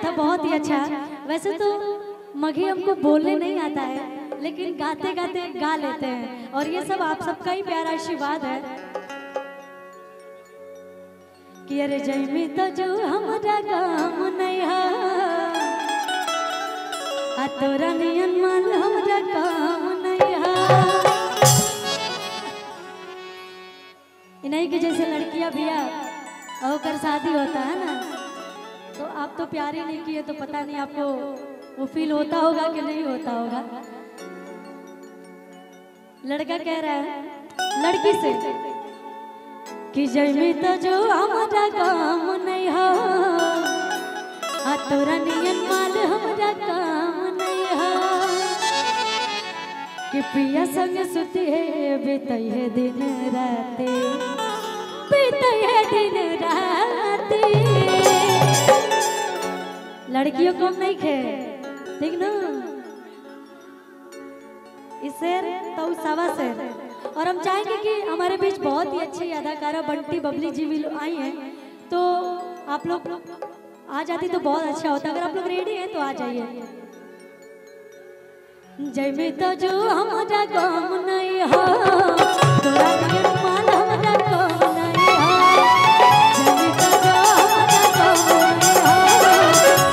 था बहुत ही अच्छा। वैसे तो मघी हमको बोलने नहीं आता है, लेकिन गाते गाते गा लेते हैं, और ये सब आप सबका ही प्यारा आशीर्वाद है कि अरे जयमी तो जो हमारा काम नहीं है, आ तोरा नियन मान हमारा काम नहीं है। इन्हीं के जैसे लड़कियां भी और कर शादी होता है ना, तो आप तो प्यार ही नहीं किए, तो पता नहीं आपको वो फील होता होगा कि नहीं होता होगा। लड़का कह रहा है लड़की से कि जयमी तो जो हमारा काम नहीं हो, आ तोरा नियन माल हमारा काम नहीं हो, कि पिया संग सुती है बीतई है दिन रात, बीतई है दिन रात। लड़कियों को नहीं खे, ठीक ना? इस शेर तो सवा शेर। और हम चाहेंगे कि हमारे बीच बहुत ही अच्छी अदाकारा बंटी बबली जी भी आई हैं, तो आप लोग आ जाती तो बहुत अच्छा होता। अगर आप लोग रेडी हैं तो आ जाइए। जयमी तो जो हमारा काम नहीं हो, तोरा नियन माल हमारा काम नहीं हो, जयमी तो जो हमारा काम नहीं हो,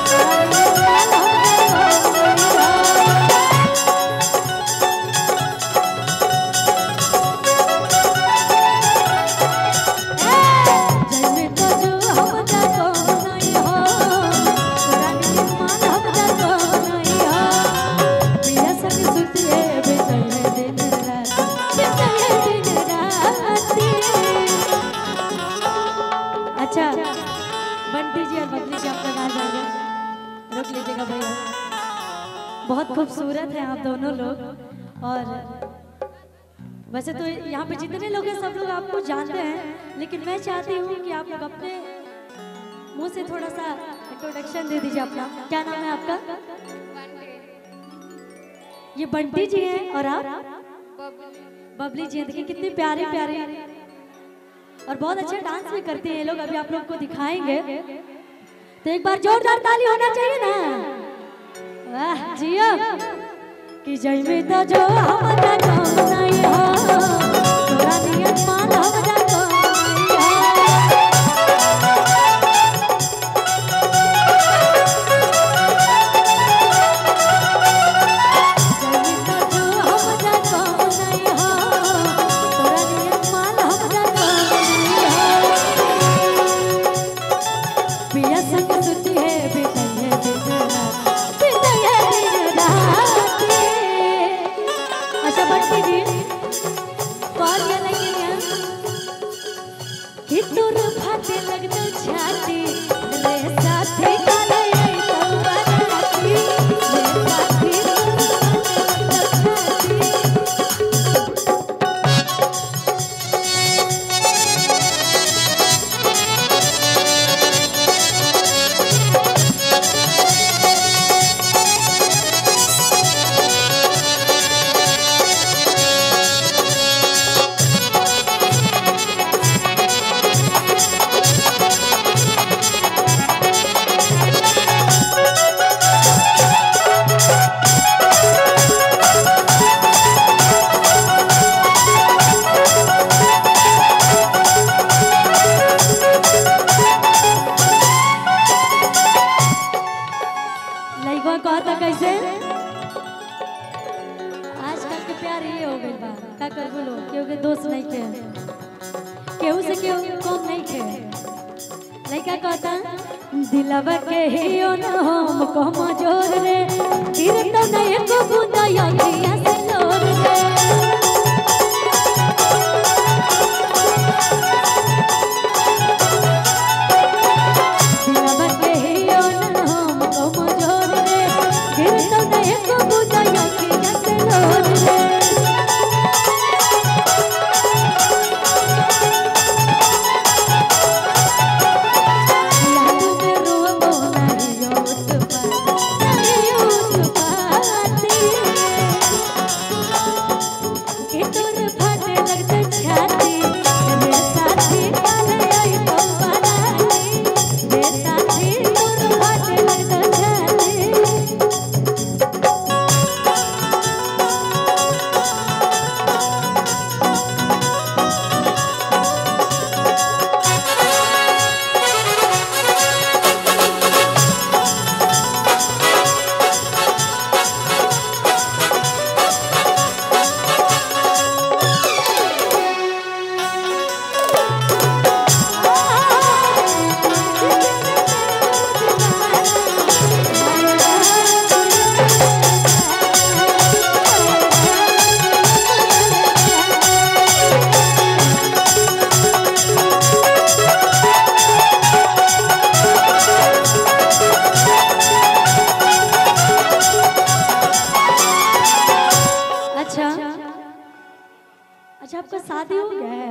तोरा नियन माल हमारा काम नहीं हो। जयमी तो जो हमारा काम नहीं हो, तोरा नियन माल हमारा काम नहीं हो, पिया संग सुतिए बीतई है दिन रात, बीतई है दिन रात। अच्छा बंटी जी और बबली जी आपका गाना जाएगा, रोक लीजिएगा भैया। बहुत खूबसूरत है आप दोनों लोग। और वैसे तो यहाँ पे जितने लोग हैं सब लोग आपको जानते हैं, लेकिन मैं चाहती हूँ कि आप लोग अपने मुंह से थोड़ा सा इंट्रोडक्शन दे दीजिए अपना। क्या नाम है आपका? ये बंटी जी हैं और आप बबली जी हैं। देखिए कितनी प्यारी प्यारी और बहुत अच्छा डांस भी करते हैं ये लोग। अभी आप लोग को दिखाएंगे, तो एक बार जोरदार ताली होना चाहिए ना। वाह जियो। कि जयमी तो जो हमारा काम नहीं हो, तोरा नियन माल हमारा काम नहीं हो। जयमी तो जो हमारा काम नहीं हो, तोरा नियन माल हमारा काम नहीं हो, पिया संग सुती है बीतई है दिन रात, बीतई है दिन रात। अच्छा बंटी जी कौन ये लगी कि तोर फाटे लगनो छाती रे साथी करे तो बराती, रे साथी कहता कैसे आजकल के प्यार ये हो गई बा का कर बोलो, क्योंकि दोस्त नहीं थे, केहू से केहू कम नहीं थे। लड़का कहता दिलवा के ही न हम कम जोर रे, गिर तो नहीं को बूंदा या से लोर रे।